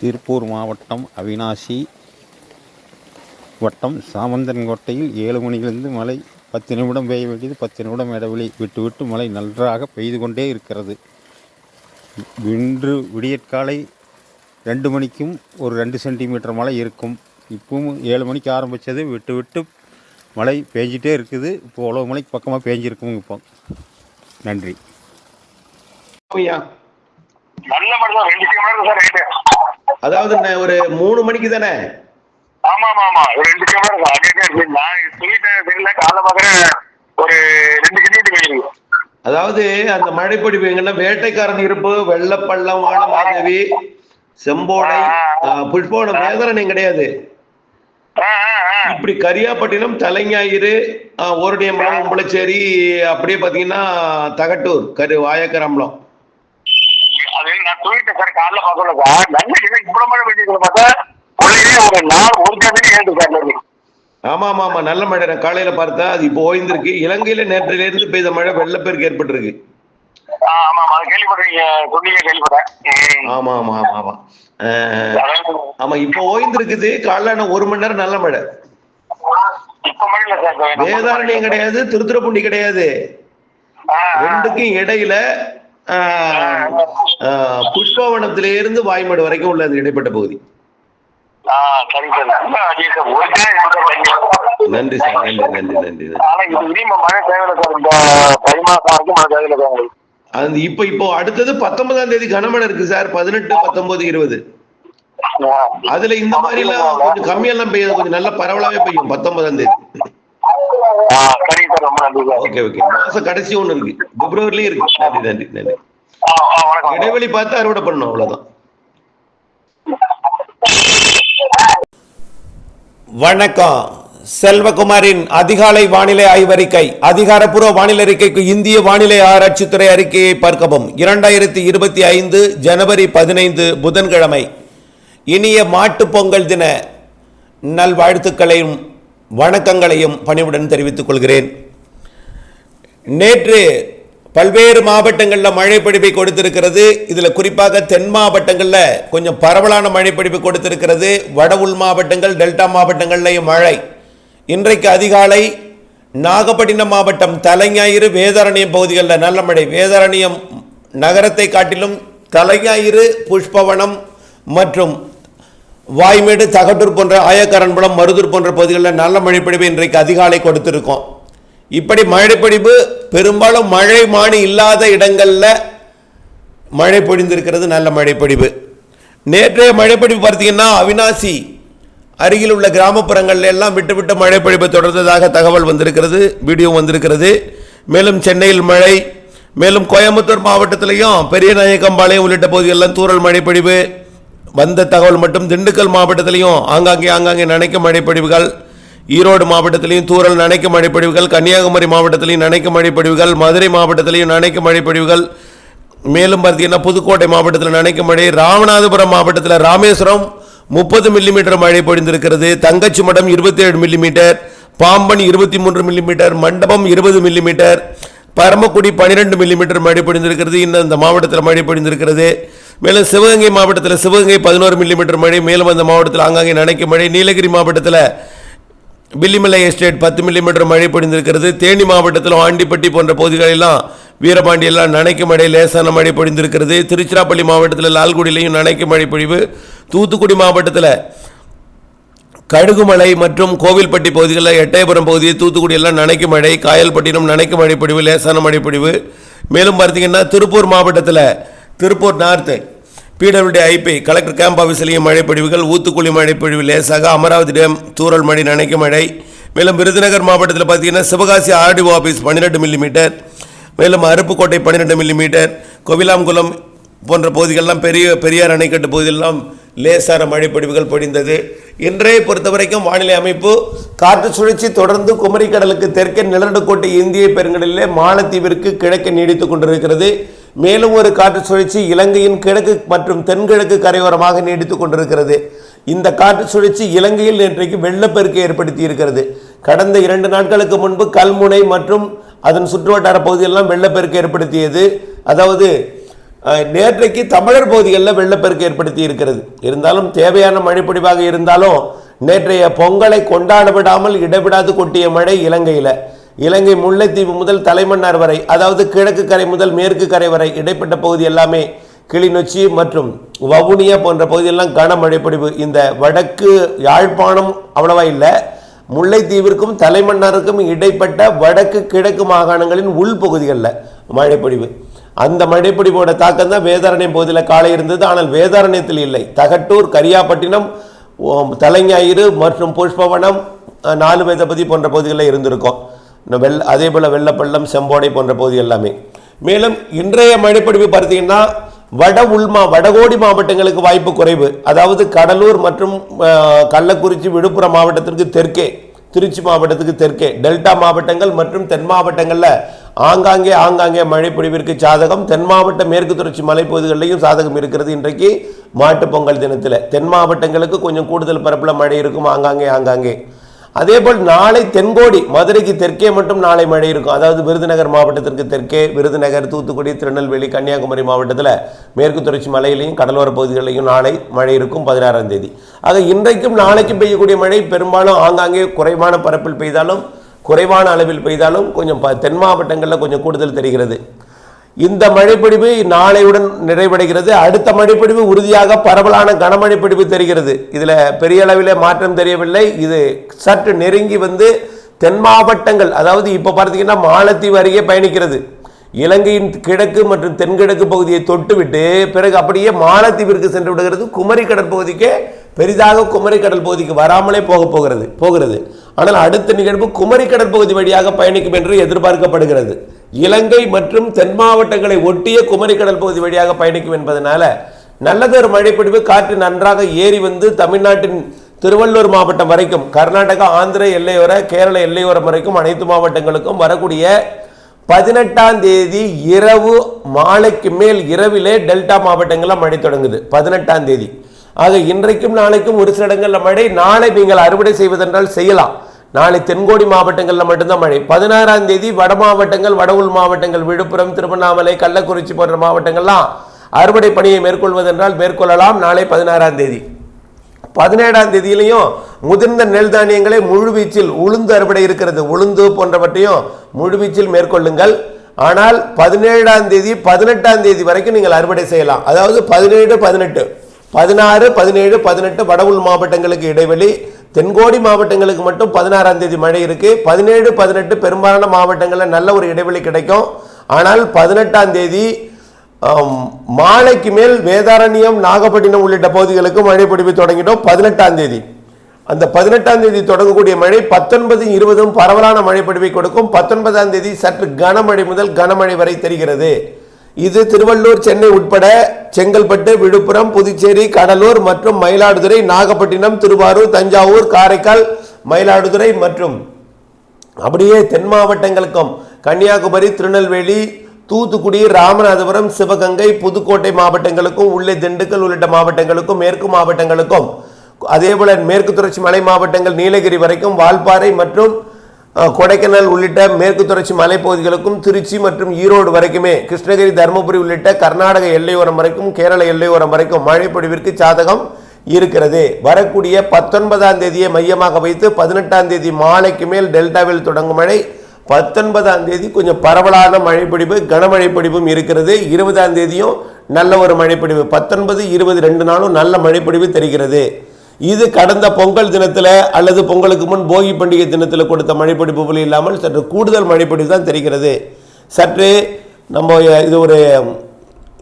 திருப்பூர் மாவட்டம் அவிநாசி வட்டம் சாமந்தன்கோட்டையில் 7 மணியிலிருந்து மழை 10 நிமிடம் பெய்ய வேண்டியது 10 நிமிடம் இடைவெளி விட்டு விட்டு மழை நன்றாக பெய்து கொண்டே இருக்கிறது. இன்று விடியற்காலை 2 மணிக்கும் ஒரு 2 சென்டிமீட்டர் மழை இருக்கும். இப்பவும் 7 மணிக்கு ஆரம்பித்தது விட்டு விட்டு மழை பெஞ்சிட்டே இருக்குது. இப்போ உழவு மலைக்கு பக்கமாக பெஞ்சிருக்குங்க. இப்போ நன்றி. நல்ல மழை தான், 2 கிலோமீட்டர் சார் ரைட்டு. அதாவது ஒரு 3 மணிக்கு தானே? ஆமா ஆமா ஆமா, ஒரு 2 கிலோமீட்டர் தான். நான் சொல்லிட்டேன் தெரியல, காலை பார்க்குறேன் ஒரு 2 கிலோமீட்டர் பெய்யுது. அதாவது அந்த மழைப்பொழிவு எங்கன்னா வேட்டைக்காரன் இருப்பு, வெள்ளப்பள்ளம், வானமாதேவி, செம்போடை, புஷ்பவனம், வேதரணையும் கிடையாது. இப்படி கரியாப்பட்டினம், தலைஞாயிறு, ஓரடியம்பலம், உம்பளச்சேரி, அப்படியே பாத்தீங்கன்னா தகட்டூர், வாயக்கரம்பலம். அது நான் சொல்லிட்டேன் சார், காலைல பார்க்கல சார். நல்ல இவ்வளவு மழை பெய்யுது பார்த்தா ஒரு நாள் ஒரு ஜாமீன் ஏற்று சார். ஆமா ஆமா ஆமா, நல்ல மழை. நான் காலையில பார்த்தா அது இப்போ ஓய்ந்திருக்கு. இலங்கையில நேற்றில இருந்து பெய்த மழை வெள்ளப்பெருக்கு ஏற்பட்டிருக்கு. ஆமா ஆமா, கேள்விப்பட்டீங்க, சொன்னீங்க, கேள்விப்பட்டேன். ஆமா ஆமா ஆமா ஆமா ஆமா, இப்போ ஓய்ந்திருக்குது. காலைல 1 மணி நேரம் நல்ல மழை. இப்ப மழை இல்ல சார். வேதாரண்யம் கிடையாது, திருத்துறைப்பூண்டி கிடையாது. ரெண்டுக்கும் இடையில புஷ்பவனத்தில இருந்து வாய்மடு வரைக்கும் உள்ள அந்த இடைப்பட்ட பகுதி. நன்றி சார், நன்றி நன்றி நன்றி. இப்போ அடுத்தது 19ஆம் தேதி கனமழை இருக்கு சார். 18, 19, 20. அதுல இந்த மாதிரி எல்லாம் கொஞ்சம் கம்மியெல்லாம் பெய்யுது, கொஞ்சம் நல்ல பரவலாவே பெய்யும் 19ஆம் தேதி. ஓகே ஓகே, மாச கடைசி ஒண்ணு இருக்கு, பிப்ரவரிலயும் இருக்கு. நன்றி நன்றி நன்றி. இடைவெளி பார்த்து அறுவடை பண்ணணும், அவ்வளவுதான். வணக்கம். செல்வகுமாரின் அதிகாலை வானிலை ஆய்வறிக்கை. அதிகாரப்பூர்வ வானிலை அறிக்கைக்கு இந்திய வானிலை ஆராய்ச்சித்துறை அறிக்கையை பார்க்கவும். 2025 ஜனவரி 15 புதன்கிழமை. இனிய மாட்டுப் பொங்கல் தின நல்வாழ்த்துக்களையும் வணக்கங்களையும் பணிவுடன் தெரிவித்துக் கொள்கிறேன். நேற்று பல்வேறு மாவட்டங்களில் மழைப்பொழிவை கொடுத்திருக்கிறது. இதில் குறிப்பாக தென் மாவட்டங்களில் கொஞ்சம் பரவலான மழைப்பொழிவு கொடுத்திருக்கிறது. வட உள் மாவட்டங்கள், டெல்டா மாவட்டங்கள்லையும் மழை. இன்றைக்கு அதிகாலை நாகப்பட்டினம் மாவட்டம் தலைஞாயிறு, வேதாரண்யம் பகுதிகளில் நல்ல மழை. வேதாரண்யம் நகரத்தை காட்டிலும் தலைஞாயிறு, புஷ்பவனம் மற்றும் வாய்மேடு, தகட்டூர் போன்ற, ஆயக்கரன்பலம், மருதூர் போன்ற பகுதிகளில் நல்ல மழைப்பொழிவு இன்றைக்கு அதிகாலை கொடுத்திருக்கோம். இப்படி மழைப்பொழிவு பெரும்பாலும் மழை மானி இல்லாத இடங்களில் மழை பொழிந்திருக்கிறது. நல்ல மழைப்பொழிவு. நேற்றைய மழைப்பொழிவு பார்த்தீங்கன்னா அவிநாசி அருகில் உள்ள கிராமப்புறங்கள்ல எல்லாம் விட்டு விட்டு மழைப்பொழிவு தொடர்ந்ததாக தகவல் வந்திருக்கிறது, வீடியோ வந்திருக்கிறது. மேலும் சென்னையில் மழை, மேலும் கோயம்புத்தூர் மாவட்டத்திலையும் பெரியநாயக்கம்பாளையம் உள்ளிட்ட பகுதிகளெல்லாம் தூறல் மழைப்பொழிவு வந்த தகவல் மட்டும். திண்டுக்கல் மாவட்டத்திலையும் ஆங்காங்கே நனைக்கும் மழைப்பொழிவுகள். ஈரோடு மாவட்டத்திலையும் தூறல் நனைக்கும் மழைப்பொழிவுகள். கன்னியாகுமரி மாவட்டத்திலையும் நனைக்கும் மழைப்பொழிவுகள். மதுரை மாவட்டத்திலையும் நனைக்கும் மழைப்பொழிவுகள். மேலும் பார்த்தீங்கன்னா புதுக்கோட்டை மாவட்டத்தில் நனைக்கும் மழை. ராமநாதபுரம் மாவட்டத்தில் ராமேஸ்வரம் 30 மில்லிமீட்டர் மழை பொழிந்திருக்கிறது. தங்கச்சி மடம் 27 மில்லிமீட்டர், பாம்பன் 23 மில்லிமீட்டர், மண்டபம் 20 மில்லிமீட்டர், பரமக்குடி 12 மில்லிமீட்டர் மழை பொழிந்திருக்கிறது. இன்னும் இந்த மாவட்டத்தில் மழை பொழிந்திருக்கிறது. மேலும் சிவகங்கை மாவட்டத்தில் சிவகங்கை 11 மில்லிமீட்டர் மழை. மேலும் அந்த மாவட்டத்தில் ஆங்காங்கே நனைக்கும் மழை. நீலகிரி மாவட்டத்தில் வில்லிமலை எஸ்டேட் 10 மில்லிமீட்டர் மழை பொழிந்திருக்கிறது. தேனி மாவட்டத்தில் ஆண்டிப்பட்டி போன்ற பகுதிகளெல்லாம், வீரபாண்டியெல்லாம் நனைக்கும் மழை, லேசான மழை பொழிந்திருக்கிறது. திருச்சிராப்பள்ளி மாவட்டத்தில் லால்குடியிலையும் நனைக்கும் மழை பொழிவு. தூத்துக்குடி மாவட்டத்தில் கடுகுமலை மற்றும் கோவில்பட்டி பகுதிகளில், எட்டயபுரம் பகுதியை தூத்துக்குடி எல்லாம் நனைக்கும் மழை. காயல்பட்டினம் நனைக்கும் மழை பொழிவு, லேசான மழை பொழிவு. மேலும் பார்த்தீங்கன்னா திருப்பூர் மாவட்டத்தில் Tiruppur north PWD IB collector camp ஆஃபீஸ்லேயும் மழைப்பொழிவுகள். ஊத்துக்குழி மழைப்பொழிவு லேசாக. அமராவதி டேம் தூறல் மழை, நனைக்கும் மழை. மேலும் விருதுநகர் மாவட்டத்தில் பார்த்தீங்கன்னா சிவகாசி ஆர்டிஓ ஆஃபீஸ் 12 மில்லிமீட்டர். மேலும் அருப்புக்கோட்டை 12 மில்லிமீட்டர். கோவிலாங்குளம் போன்ற பகுதிகளெல்லாம், பெரியார் அணைக்கட்டு பகுதியெல்லாம் லேசான மழைப்பொழிவுகள் பொழிந்தது. இன்றைய பொறுத்தவரைக்கும் வானிலை அமைப்பு காற்று சுழற்சி தொடர்ந்து குமரிக்கடலுக்கு தெற்கே நிலநடுக்கோட்டை இந்திய பெருங்கடலிலே மாலத்தீவிற்கு கிழக்கு நீடித்துக் கொண்டிருக்கிறது. மேலும் ஒரு காற்று சுழற்சி இலங்கையின் கிழக்கு மற்றும் தென்கிழக்கு கரையோரமாக நீடித்துக் கொண்டிருக்கிறது. இந்த காற்று சுழற்சி இலங்கையில் இன்றைக்கு வெள்ளப்பெருக்கை ஏற்படுத்தி இருக்கிறது. கடந்த 2 நாட்களுக்கு முன்பு கல்முனை மற்றும் அதன் சுற்றுவட்டார பகுதியெல்லாம் வெள்ளப்பெருக்கு ஏற்படுத்தியது. அதாவது நேற்றைக்கு தமிழர் பகுதிகளில் வெள்ளப்பெருக்கு ஏற்படுத்தி இருக்கிறது. இருந்தாலும் தேவையான மழைப்பொழிவாக இருந்தாலும் நேற்றைய பொங்கலை கொண்டாட விடாமல் இடைவிடாது கொட்டிய மழை இலங்கை முல்லைத்தீவு முதல் தலைமன்னார் வரை, அதாவது கிழக்கு கரை முதல் மேற்கு கரை வரை இடைப்பட்ட பகுதி எல்லாமே, கிளிநொச்சி மற்றும் வவுனியா போன்ற பகுதியெல்லாம் கனமழைப்பொழிவு. இந்த வடக்கு யாழ்ப்பாணம் அவ்வளவா இல்லை, முல்லைத்தீவிற்கும் தலைமன்னாருக்கும் இடைப்பட்ட வடக்கு கிழக்கு மாகாணங்களின் உள்பகுதிகளில் மழைப்பொழிவு. அந்த மழைப்பொழிவோட தாக்கம் தான் வேதாரண்யம் பகுதியில் காலை இருந்தது. ஆனால் வேதாரண்யத்தில் இல்லை, தகட்டூர், கரியாப்பட்டினம், தலைஞாயிறு மற்றும் புஷ்பவனம், 4 வேதபதி போன்ற பகுதிகளில் இருந்திருக்கும். அதே போல் வெள்ளப்பள்ளம், செம்போடை போன்ற பகுதி எல்லாமே. மேலும் இன்றைய மழைப்பொழிவு பார்த்தீங்கன்னா வடகோடி மாவட்டங்களுக்கு வாய்ப்பு குறைவு. அதாவது கடலூர் மற்றும் கள்ளக்குறிச்சி, விழுப்புரம் மாவட்டத்திற்கு தெற்கே, திருச்சி மாவட்டத்துக்கு தெற்கே, டெல்டா மாவட்டங்கள் மற்றும் தென் மாவட்டங்களில் ஆங்காங்கே மழைப்பொழிவிற்கு சாதகம். தென் மாவட்ட மேற்கு தொடர்ச்சி மலைப்பகுதிகளிலையும் சாதகம் இருக்கிறது. இன்றைக்கு மாட்டுப் பொங்கல் தினத்தில் தென் மாவட்டங்களுக்கு கொஞ்சம் கூடுதல் பரப்பில் மழை இருக்கும் ஆங்காங்கே. அதேபோல் நாளை தென்கோடி, மதுரைக்கு தெற்கே மட்டும் நாளை மழை இருக்கும். அதாவது விருதுநகர் மாவட்டத்திற்கு தெற்கே, விருதுநகர், தூத்துக்குடி, திருநெல்வேலி, கன்னியாகுமரி மாவட்டத்தில் மேற்கு தொடர்ச்சி மலையிலையும் கடலோர பகுதிகளிலையும் நாளை மழை இருக்கும் 16ஆம் தேதி. ஆக இன்றைக்கும் நாளைக்கும் பெய்யக்கூடிய மழை பெரும்பாலும் ஆங்காங்கே குறைவான பரப்பில் பெய்தாலும், குறைவான அளவில் பெய்தாலும் கொஞ்சம் தென் மாவட்டங்களில் கொஞ்சம் கூடுதல் தெரிகிறது. இந்த மழைப்பொழிவு நாளையுடன் நிறைவடைகிறது. அடுத்த மழைப்பொழிவு உறுதியாக பரவலான கனமழைப்பொழிவு தெரிகிறது. இதில் பெரிய அளவில் மாற்றம் தெரியவில்லை. இது சற்று நெருங்கி வந்து தென் மாவட்டங்கள், அதாவது இப்போ பார்த்தீங்கன்னா மாலத்தீவு அருகே பயணிக்கிறது. இலங்கையின் கிழக்கு மற்றும் தென்கிழக்கு பகுதியை தொட்டுவிட்டு பிறகு அப்படியே மாலத்தீவிற்கு சென்று விடுகிறது. குமரி கடல் பகுதிக்கு பெரிதாக குமரி கடல் பகுதிக்கு வராமலே போகிறது. ஆனால் அடுத்த நிகழ்வு குமரி கடல் பகுதி வழியாக பயணிக்கும் என்று எதிர்பார்க்கப்படுகிறது. இலங்கை மற்றும் தென் மாவட்டங்களை ஒட்டிய குமரி கடல் பகுதி வழியாக பயணிக்கும் என்பதனால நல்லதொரு மழைப்பொழிவு, காற்று நன்றாக ஏறி வந்து தமிழ்நாட்டின் திருவள்ளூர் மாவட்டம் வரைக்கும், கர்நாடகா, ஆந்திர எல்லையோர, கேரள எல்லையோரம் வரைக்கும் அனைத்து மாவட்டங்களுக்கும் வரக்கூடிய 18ஆம் தேதி இரவு மாலைக்கு மேல் இரவிலே டெல்டா மாவட்டங்களில் மழை தொடங்குது 18ஆம் தேதி. ஆக இன்றைக்கும் நாளைக்கும் ஒரு சில இடங்களில் மழை. நாளை நீங்கள் அறுவடை செய்வதென்றால் செய்யலாம். நாளை தென்கோடி மாவட்டங்களில் மட்டும்தான் மழை. 16ஆம் தேதி வட மாவட்டங்கள், வட உள் மாவட்டங்கள், விழுப்புரம், திருவண்ணாமலை, கள்ளக்குறிச்சி போன்ற மாவட்டங்கள்லாம் அறுவடை பணியை மேற்கொள்வதென்றால் மேற்கொள்ளலாம். நாளை 16ஆம் தேதி. 17ஆம் தேதியிலையும் முதிர்ந்த நெல் தானியங்களை முழுவீச்சில், உளுந்து அறுவடை இருக்கிறது, உளுந்து போன்றவற்றையும் முழுவீச்சில் மேற்கொள்ளுங்கள். ஆனால் 17ஆம் தேதி 18ஆம் தேதி வரைக்கும் நீங்கள் அறுவடை செய்யலாம். அதாவது 17, 18, 16, 17, 18 வட உள் மாவட்டங்களுக்கு இடைவெளி. தென்கோடி மாவட்டங்களுக்கு மட்டும் 16ஆம் தேதி மழை இருக்கு. 17, 18 பெரும்பாலான மாவட்டங்களில் நல்ல ஒரு இடைவெளி கிடைக்கும். ஆனால் 18ஆம் தேதி மாலைக்கு மேல் வேதாரண்யம், நாகப்பட்டினம் உள்ளிட்ட பகுதிகளுக்கு மழை பொழிவு தொடங்கிட்டோம் 18ஆம் தேதி. அந்த 18ஆம் தேதி தொடங்கக்கூடிய மழை 19, 20 பரவலான மழை பொழிவை கொடுக்கும். 19ஆம் தேதி சற்று கனமழை முதல் கனமழை வரை தெரிகிறது. இது திருவள்ளூர், சென்னை உட்பட செங்கல்பட்டு, விழுப்புரம், புதுச்சேரி, கடலூர் மற்றும் மயிலாடுதுறை, நாகப்பட்டினம், திருவாரூர், தஞ்சாவூர், காரைக்கால், மயிலாடுதுறை மற்றும் அப்படியே தென் மாவட்டங்களுக்கும் கன்னியாகுமரி, திருநெல்வேலி, தூத்துக்குடி, ராமநாதபுரம், சிவகங்கை, புதுக்கோட்டை மாவட்டங்களுக்கும், உள்ளே திண்டுக்கல் உள்ளிட்ட மாவட்டங்களுக்கும், மேற்கு மாவட்டங்களுக்கும், அதேபோல மேற்கு தொடர்ச்சி மலை மாவட்டங்கள் நீலகிரி வரைக்கும், வால்பாறை மற்றும் கொடைக்கானல் உள்ளிட்ட மேற்கு தொடர்ச்சி மலைப்பகுதிகளுக்கும், திருச்சி மற்றும் ஈரோடு வரைக்குமே, கிருஷ்ணகிரி, தருமபுரி உள்ளிட்ட கர்நாடக எல்லையோரம் வரைக்கும், கேரள எல்லையோரம் வரைக்கும் மழை பொழிவிற்கு சாதகம் இருக்கிறது. வரக்கூடிய 19ஆம் தேதியை மையமாக வைத்து 18ஆம் தேதி மாலைக்கு மேல் டெல்டாவில் தொடங்கும் மழை. 19ஆம் தேதி கொஞ்சம் பரவலான மழைப்பொழிவு, கனமழை பொழிவும் இருக்கிறது. 20ஆம் தேதியும் நல்ல ஒரு மழைப்பொழிவு. 19, 20 2 நாளும் நல்ல மழைப்பொழிவு தெரிகிறது. இது கடந்த பொங்கல் தினத்தில் அல்லது பொங்கலுக்கு முன் போகி பண்டிகை தினத்தில் கொடுத்த மழைப்பொழிவு போல இல்லாமல் சற்று கூடுதல் மழைப்பொழிவு தான் தெரிகிறது. சற்று நம்ம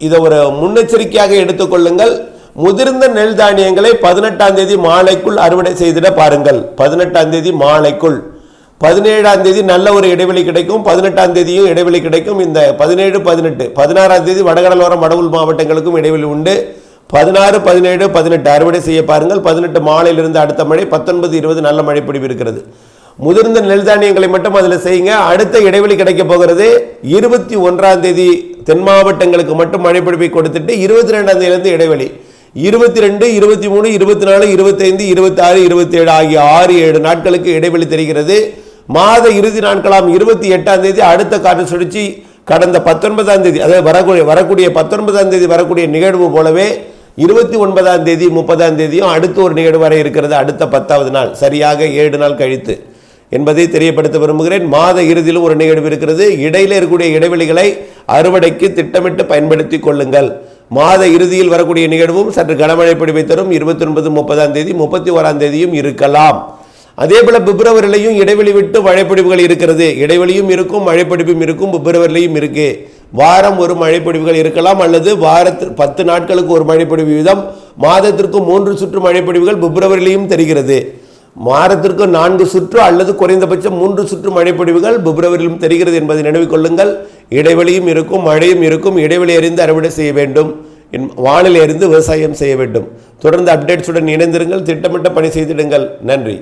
இதை ஒரு முன்னெச்சரிக்கையாக எடுத்துக்கொள்ளுங்கள். முதிர்ந்த நெல் தானியங்களை 18ஆம் தேதி மாலைக்குள் அறுவடை செய்திட பாருங்கள். 18ஆம் தேதி மாலைக்குள். 17ஆம் தேதி நல்ல ஒரு இடைவெளி கிடைக்கும். 18ஆம் தேதியும் இடைவெளி கிடைக்கும். இந்த 17, 18, 16ஆம் தேதி வடகடலோரம், வடவுள் மாவட்டங்களுக்கும் இடைவெளி உண்டு. 16, 17, 18 அறுவடை செய்ய பாருங்கள். 18 மாலையிலிருந்து அடுத்த மழை. 19, 20 நல்ல மழை பொழிவு இருக்கிறது. முதிர்ந்த நெல் தானியங்களை மட்டும் அதில் செய்யுங்க. அடுத்த இடைவெளி கிடைக்க போகிறது 21ஆம் தேதி தென் மாவட்டங்களுக்கு மட்டும் மழை பொழிவை கொடுத்துட்டு 22ஆம் தேதியிலிருந்து இடைவெளி. 22, 23, 24, 25, 26, 27 ஆகிய 6-7 நாட்களுக்கு இடைவெளி தெரிகிறது. மாத இறுதி நாட்களாம் 28ஆம் தேதி அடுத்த காற்று சுழற்சி கடந்த 19ஆம் தேதி, அதாவது வரக்கூடிய 19ஆம் தேதி வரக்கூடிய நிகழ்வு போலவே 29ஆம் தேதி 30ஆம் தேதியும் அடுத்து ஒரு நிகழ்வு வர இருக்கிறது, அடுத்த 10வது நாள், சரியாக 7 நாள் கழித்து என்பதை தெரியப்படுத்த விரும்புகிறேன். மாத இறுதியிலும் ஒரு நிகழ்வு இருக்கிறது. இடையில இருக்கக்கூடிய இடைவெளிகளை அறுவடைக்கு திட்டமிட்டு பயன்படுத்தி கொள்ளுங்கள். மாத இறுதியில் வரக்கூடிய நிகழ்வும் சற்று கனமழை பொழிவை தரும். 29, 30ஆம் தேதி 31ஆம் தேதியும் இருக்கலாம். அதே போல பிப்ரவரியிலையும் இடைவெளி விட்டு மழைப்பொழிவுகள் இருக்கிறது. இடைவெளியும் இருக்கும், மழைப்பொழிவும் இருக்கும். பிப்ரவரியிலையும் இருக்கு. வாரம் ஒரு மழைப்பொழிவுகள் இருக்கலாம், அல்லது வாரத்தில் 10 நாட்களுக்கு ஒரு மழைப்பொழிவு வீதம், மாதத்திற்கு 3 சுற்று மழைப்பொழிவுகள் பிப்ரவரியிலையும் தெரிகிறது. வாரத்திற்கு 4 சுற்று அல்லது குறைந்தபட்சம் 3 சுற்று மழைப்பொழிவுகள் பிப்ரவரியிலும் தெரிகிறது என்பதை நினைவில் கொள்ளுங்கள். இடைவெளியும் இருக்கும், மழையும் இருக்கும். இடைவெளி அறிந்து அறுவடை செய்ய வேண்டும், வானிலை அறிந்து விவசாயம் செய்ய வேண்டும். தொடர்ந்து அப்டேட்ஸுடன் இணைந்திருங்கள், திட்டமிட்ட பணி செய்திடுங்கள். நன்றி.